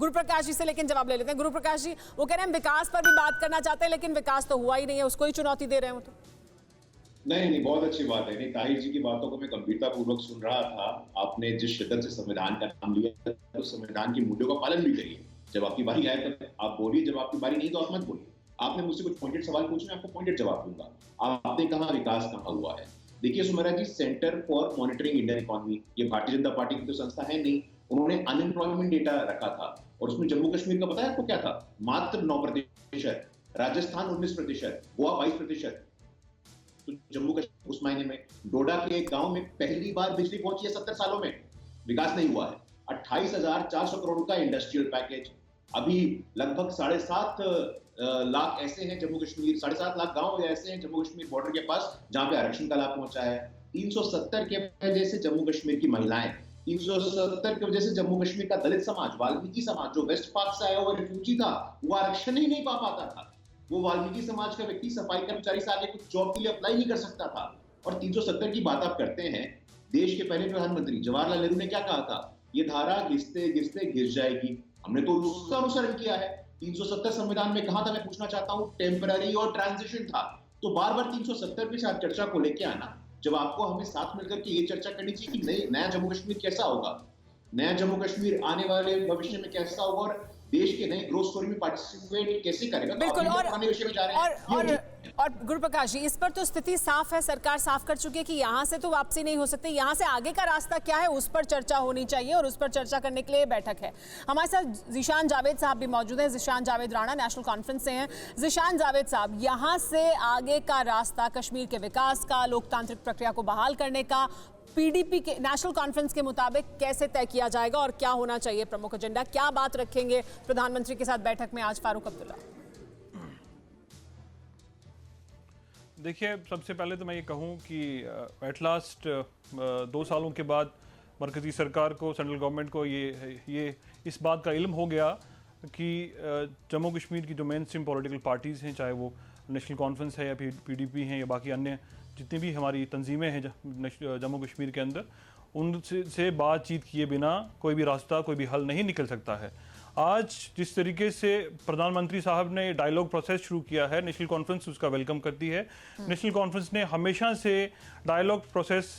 गुरु प्रकाश जी से लेकिन जवाब ले लेते हैं। गुरु प्रकाश जी, वो कह रहे हैं विकास पर भी बात करना चाहते हैं, लेकिन विकास तो हुआ ही नहीं है, उसको ही चुनौती दे रहे हो। तो नहीं, बहुत अच्छी बात है। नहीं, ताहिर जी की बातों को मैं गंभीरता पूर्वक सुन रहा था। आपने जिस शिद्दत से संविधान का नाम लिया तो संविधान के मूल्यों का पालन भी करिए। जब आपकी बारी आए तब आप बोलिए, जब आपकी बारी नहीं तो आप मत बोलिए। आपने मुझसे कुछ पॉइंटेड सवाल पूछे, मैं आपको पॉइंटेड जवाब दूंगा। आपने कहा विकास कहाँ हुआ है। देखिए Sumera ji, centre for monitoring Indian economy, ये भारतीय जनता पार्टी की तो संस्था है नहीं। उन्होंने अनएम्प्लॉयमेंट डेटा रखा था और उसमें जम्मू कश्मीर का पता है आपको क्या था? मात्र 9%, राजस्थान 19%, गोवा 22%। तो जम्मू कश्मीर उस महीने में डोडा के एक गांव में पहली बार बिजली पहुंची है 70 सालों में। विकास नहीं हुआ है। 28,400 करोड़ का इंडस्ट्रियल पैकेज। अभी लगभग 7.5 लाख ऐसे हैं जम्मू कश्मीर, 7.5 लाख गांव ऐसे हैं जम्मू कश्मीर बॉर्डर के पास जहां पे आरक्षण का लाभ पहुंचा है। 370 के वजह से जम्मू कश्मीर की महिलाएं, 370 की वजह से जम्मू कश्मीर का दलित समाज, वाल्मीकि समाज जो वेस्ट पाक से आया हुआ रिफ्यूजी था, वो आरक्षण ही नहीं पा पाता था। वो वाल्मीकि समाज का व्यक्ति सफाई कर्मचारी से आगे कुछ जॉब के लिए अप्लाई नहीं कर सकता था। और 370 की बात आप करते हैं, देश के पहले प्रधानमंत्री जवाहरलाल नेहरू ने क्या कहा था? ये धारा घिसते घिसते घिस जाएगी। हमने तो उसका अनुसरण किया है। 370 संविधान में कहा था, मैं पूछना चाहता हूं, टेम्पररी और ट्रांजिशन था। तो बार बार 370 के साथ चर्चा को लेके आना, जब आपको हमें साथ मिलकर के ये चर्चा करनी चाहिए कि नया जम्मू कश्मीर कैसा होगा, नया जम्मू कश्मीर आने वाले भविष्य में कैसा होगा और देश के नए ग्रोथ स्टोरी में पार्टिसिपेट कैसे करेगा। बिल्कुल। और गुरु प्रकाश जी, इस पर तो स्थिति साफ है, सरकार साफ कर चुकी है कि यहाँ से तो वापसी नहीं हो सकती। यहाँ से आगे का रास्ता क्या है उस पर चर्चा होनी चाहिए और उस पर चर्चा करने के लिए बैठक है। हमारे साथ ज़ीशान जावेद साहब भी मौजूद हैं। ज़ीशान जावेद राणा नेशनल कॉन्फ्रेंस से हैं। ज़ीशान जावेद साहब, यहाँ से आगे का रास्ता कश्मीर के विकास का, लोकतांत्रिक प्रक्रिया को बहाल करने का पीडीपी के नेशनल कॉन्फ्रेंस के मुताबिक कैसे तय किया जाएगा और क्या होना चाहिए प्रमुख एजेंडा? क्या बात रखेंगे प्रधानमंत्री के साथ बैठक में आज फारूक अब्दुल्ला? देखिए, सबसे पहले तो मैं ये कहूँ कि एट लास्ट 2 सालों के बाद मरकज़ी सरकार को, सेंट्रल गवर्नमेंट को ये इस बात का इल्म हो गया कि जम्मू कश्मीर की जो मेन स्ट्रीम पॉलिटिकल पार्टीज़ हैं, चाहे वो नेशनल कॉन्फ्रेंस है या फिर पीडीपी हैं या बाकी अन्य जितनी भी हमारी तंजीमें हैं जम्मू कश्मीर के अंदर, उनसे बातचीत किए बिना कोई भी रास्ता, कोई भी हल नहीं निकल सकता है। आज जिस तरीके से प्रधानमंत्री साहब ने डायलॉग प्रोसेस शुरू किया है, नेशनल कॉन्फ्रेंस उसका वेलकम करती है। नेशनल कॉन्फ्रेंस ने हमेशा से डायलॉग प्रोसेस,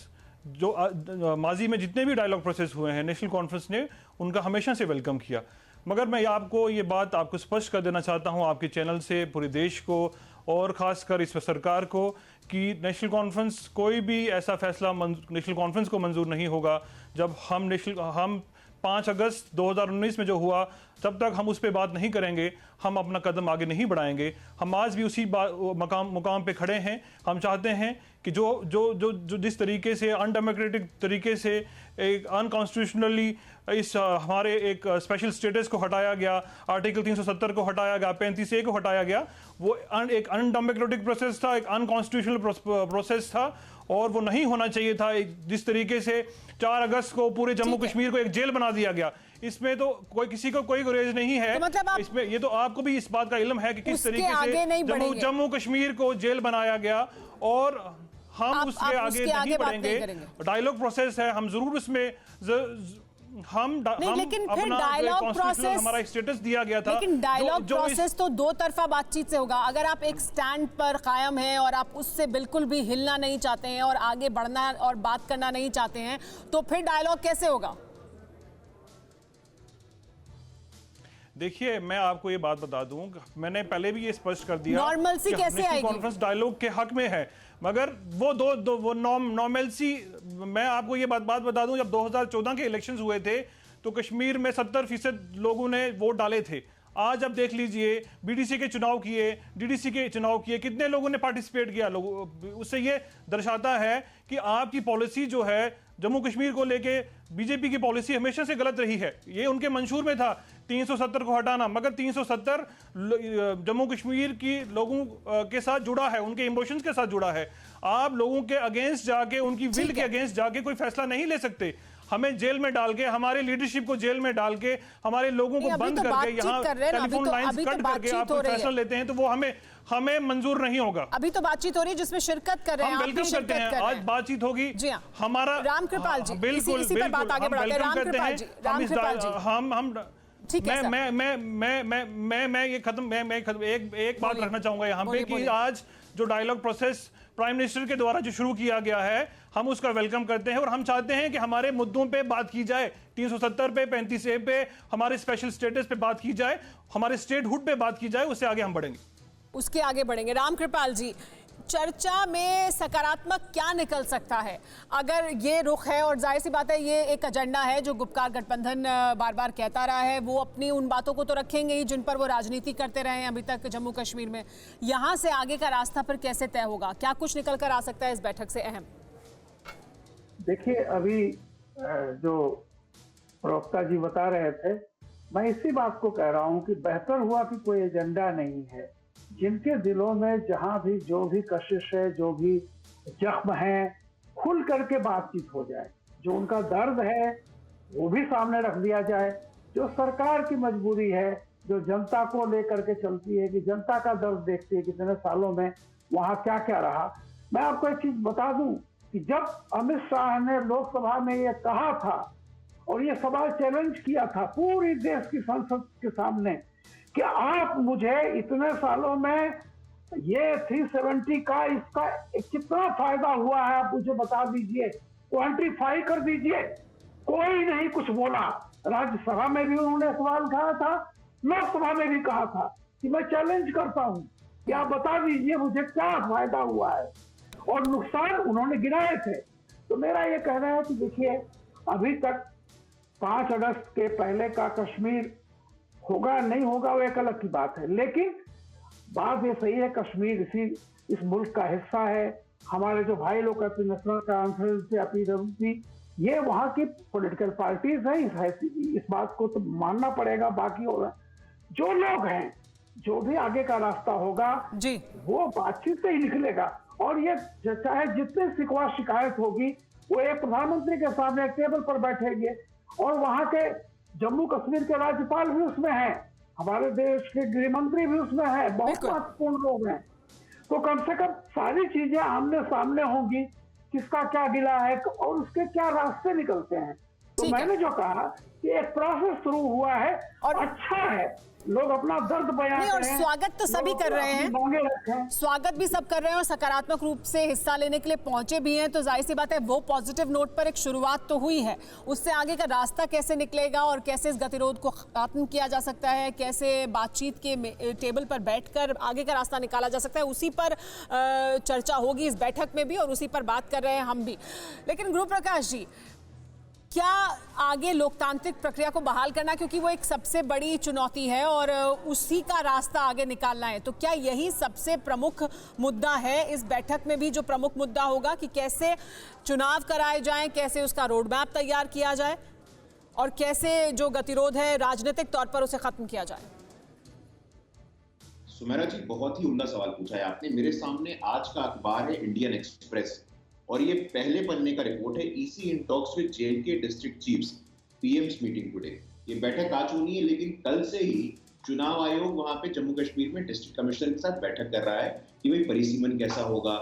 जो माजी में जितने भी डायलॉग प्रोसेस हुए हैं, नेशनल कॉन्फ्रेंस ने उनका हमेशा से वेलकम किया। मगर मैं आपको ये बात आपको स्पष्ट कर देना चाहता हूँ आपके चैनल से पूरे देश को और ख़ासकर इस सरकार को कि नेशनल कॉन्फ्रेंस कोई भी ऐसा फैसला नेशनल कॉन्फ्रेंस को मंजूर नहीं होगा जब हम 5 अगस्त 2019 में जो हुआ तब तक हम उस पर बात नहीं करेंगे, हम अपना कदम आगे नहीं बढ़ाएंगे। हम आज भी उसी मुकाम पे खड़े हैं। हम चाहते हैं कि जो जिस तरीके से अनडेमोक्रेटिक तरीके से एक अनकॉन्स्टिट्यूशनली इस हमारे एक स्पेशल स्टेटस को हटाया गया, आर्टिकल 370 को हटाया गया, 35A को हटाया गया, वो एक अनडेमोक्रेटिक प्रोसेस था, एक अनकॉन्स्टिट्यूशनल प्रोसेस था और वो नहीं होना चाहिए था। जिस तरीके से 4 अगस्त को पूरे जम्मू कश्मीर को एक जेल बना दिया गया, इसमें तो किसी को कोई गुरेज नहीं है। तो मतलब इसमें ये तो आपको भी इस बात का इल्म है कि किस तरीके से जम्मू कश्मीर को जेल बनाया गया और हम उसके आगे नहीं बढ़ेंगे। डायलॉग प्रोसेस है, हम जरूर उसमें लेकिन फिर डायलॉग प्रोसेस, हमारा स्टेटस दिया गया था, लेकिन डायलॉग प्रोसेस तो 2 तरफा बातचीत से होगा। अगर आप एक स्टैंड पर कायम हैं और आप उससे बिल्कुल भी हिलना नहीं चाहते हैं और आगे बढ़ना और बात करना नहीं चाहते हैं, तो फिर डायलॉग कैसे होगा? देखिए, मैं आपको ये बात बता दूं, मैंने पहले भी ये स्पष्ट कर दिया, नॉर्मलसी कैसे आएगी? कॉन्फ्रेंस डायलॉग के हक में है, मगर वो नॉर्मलसी, मैं आपको ये बात बता दूं, जब 2014 के इलेक्शंस हुए थे तो कश्मीर में 70% लोगों ने वोट डाले थे। आज अब देख लीजिए, बीडीसी के चुनाव किए, डीडीसी के चुनाव किए, कितने लोगों ने पार्टिसिपेट किया। उससे ये दर्शाता है कि आपकी पॉलिसी जो है जम्मू कश्मीर को लेके, बीजेपी की पॉलिसी हमेशा से गलत रही है। ये उनके मंशूर में था 370 को हटाना, मगर 370 जम्मू कश्मीर की लोगों के साथ जुड़ा है, उनके इमोशंस के साथ जुड़ा है। आप लोगों के अगेंस्ट जाके, उनकी विल के अगेंस्ट जाके कोई फैसला नहीं ले सकते। हमें जेल में डाल के, हमारे लीडरशिप को जेल में डाल के, हमारे लोगों को बंद करके, यहाँ टेलीफोन लाइंस कट करके आप फैसला लेते हैं तो वो हमें मंजूर नहीं होगा। अभी तो बातचीत हो रही है जिसमें शिरकत कर रहे हैं, हम वेलकम करते हैं। आज बातचीत होगी। जी हाँ, हमारा रामकृपाल जी, बिल्कुल इसी पर बात आगे बढ़ाते हैं। रामकृपाल जी, हम ठीक है सर। मैं ये खत्म एक बात रखना चाहूंगा यहाँ पे कि आज जो डायलॉग प्रोसेस प्राइम मिनिस्टर के द्वारा जो शुरू किया गया है, हम उसका वेलकम करते हैं और हम चाहते हैं कि हमारे मुद्दों पे बात की जाए, 370 पे, 35A पे, हमारे स्पेशल स्टेटस पे बात की जाए, हमारे स्टेटहुड पे बात की जाए, उससे आगे हम बढ़ेंगे। उसके आगे बढ़ेंगे। राम कृपाल जी, चर्चा में सकारात्मक क्या निकल सकता है अगर ये रुख है? और जाहिर सी बात है ये एक एजेंडा है जो गुपकार गठबंधन बार बार कहता रहा है, वो अपनी उन बातों को तो रखेंगे ही जिन पर वो राजनीति करते रहे हैं अभी तक जम्मू कश्मीर में। यहाँ से आगे का रास्ता पर कैसे तय होगा? क्या कुछ निकल कर आ सकता है इस बैठक से अहम? देखिए, अभी जो प्रवक्ता जी बता रहे थे, मैं इसी बात को कह रहा हूं कि बेहतर हुआ कि कोई एजेंडा नहीं है। जिनके दिलों में जहां भी जो भी कशिश है, जो भी जख्म है, खुल करके बातचीत हो जाए। जो उनका दर्द है वो भी सामने रख दिया जाए। जो सरकार की मजबूरी है, जो जनता को लेकर के चलती है, कि जनता का दर्द देखती है कितने सालों में वहां क्या क्या रहा। मैं आपको एक चीज बता दूं कि जब अमित शाह ने लोकसभा में ये कहा था और ये सवाल चैलेंज किया था पूरी देश की संसद के सामने कि आप मुझे इतने सालों में ये 370 का इसका कितना फायदा हुआ है, आप मुझे बता दीजिए, क्वांटिफाई कर दीजिए। कोई नहीं कुछ बोला। राज्यसभा में भी उन्होंने सवाल कहा था, लोकसभा में भी कहा था कि मैं चैलेंज करता हूं कि आप बता दीजिए मुझे क्या फायदा हुआ है, और नुकसान उन्होंने गिनाए थे। तो मेरा ये कहना है कि देखिए, अभी तक 5 अगस्त के पहले का कश्मीर होगा नहीं होगा वो एक अलग की बात है, लेकिन बात ये सही है, कश्मीर इस मुल्क का हिस्सा है। हमारे जो भाई लोग कहते हैं नेशनल कॉन्फ्रेंस या PWP, ये वहाँ की पॉलिटिकल पार्टीज है, इस बात को तो मानना पड़ेगा। बाकी होगा जो लोग हैं, जो भी आगे का रास्ता होगा जी, वो बातचीत से ही निकलेगा। और ये चाहे जितने शिकवा शिकायत होगी वो एक प्रधानमंत्री के सामने एक टेबल पर बैठेंगे, और वहाँ के जम्मू कश्मीर के राज्यपाल भी उसमें हैं, हमारे देश के गृह मंत्री भी उसमें हैं, बहुत महत्वपूर्ण लोग हैं। तो कम से कम सारी चीजें आमने सामने होंगी, किसका क्या गिला है और उसके क्या रास्ते निकलते हैं। तो मैंने जो कहा कि एक प्रोसेस शुरू हुआ है और अच्छा है, लोग अपना दर्द बयां करें, और स्वागत तो सभी कर रहे हैं, स्वागत भी सब कर रहे हैं और सकारात्मक रूप से हिस्सा लेने के लिए पहुंचे भी हैं। तो जाहिर सी बात है वो पॉजिटिव नोट पर एक शुरुआत तो हुई है, उससे आगे का रास्ता कैसे निकलेगा और कैसे इस गतिरोध को खत्म किया जा सकता है, कैसे बातचीत के टेबल पर बैठकर आगे का रास्ता निकाला जा सकता है, उसी पर चर्चा होगी इस बैठक में भी और उसी पर बात कर रहे हैं हम भी। लेकिन गुरु प्रकाश जी, क्या आगे लोकतांत्रिक प्रक्रिया को बहाल करना, क्योंकि वो एक सबसे बड़ी चुनौती है और उसी का रास्ता आगे निकालना है, तो क्या यही सबसे प्रमुख मुद्दा है इस बैठक में भी? जो प्रमुख मुद्दा होगा कि कैसे चुनाव कराए जाएं, कैसे उसका रोड मैप तैयार किया जाए और कैसे जो गतिरोध है राजनीतिक तौर पर उसे खत्म किया जाए? सुमेरा जी, बहुत ही उम्दा सवाल पूछा है आपने। मेरे सामने आज का अखबार है इंडियन एक्सप्रेस, और ये पहले पन्ने का रिपोर्ट है, EC in talks with J&K district chiefs, PM's meeting today. ये बैठक आज होनी है, लेकिन कल से ही चुनाव आयोग वहां पे जम्मू कश्मीर में डिस्ट्रिक्ट कमिश्नर के साथ बैठक कर रहा है कि भाई परिसीमन कैसा होगा,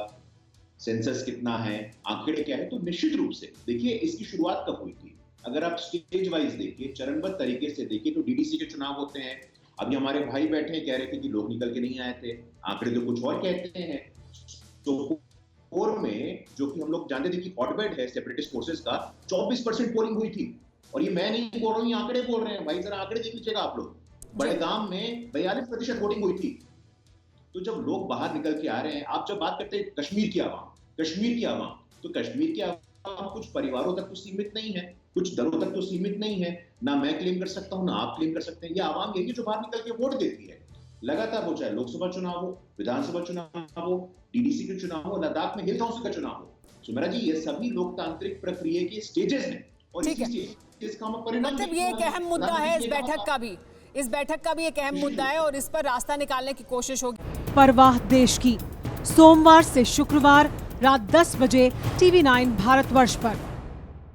सेंसस कितना है, आंकड़े क्या है। तो निश्चित रूप से देखिए, इसकी शुरुआत कब हुई थी? अगर आप स्टेज वाइज देखिए, चरणबद्ध तरीके से देखिए, तो DDC के चुनाव होते हैं। अभी हमारे भाई बैठे हैं, कह रहे थे कि लोग निकल के नहीं आए थे, आंकड़े तो कुछ और कहते हैं। तो पोर में, जो कि हम लोग जानते थे कि हॉटबेड है सेपरेटिस्ट फोर्सेस का, 24% पोलिंग हुई थी। और ये मैं नहीं बोल रहा हूँ, ये आंकड़े बोल रहे हैं भाई, जरा आंकड़े देख लीजिएगा आप लोग। बड़गाम में 42% वोटिंग हुई थी। तो जब लोग बाहर निकल के आ रहे हैं, आप जब बात करते हैं कश्मीर की आवाम, तो कश्मीर की आवाम कुछ परिवारों तक तो सीमित नहीं है, कुछ दलों तक तो सीमित नहीं है। ना मैं क्लेम कर सकता हूँ, ना आप क्लेम कर सकते हैं। ये आवाम यही जो बाहर निकल के वोट देती है लगातार, हो चाहे लोकसभा चुनाव हो, विधानसभा चुनाव हो, DDC के चुनाव हो, लद्दाख में हिल काउंसिल का चुनाव हो। सुमेरा जी, ये सभी लोकतांत्रिक प्रक्रिया के स्टेजेस हैं और मतलब ये एक अहम मुद्दा है इस बैठक का भी, इस बैठक का भी एक अहम मुद्दा है और इस पर रास्ता निकालने की कोशिश होगी। परवाह देश की, सोमवार से शुक्रवार रात 10 बजे TV9 भारतवर्ष पर।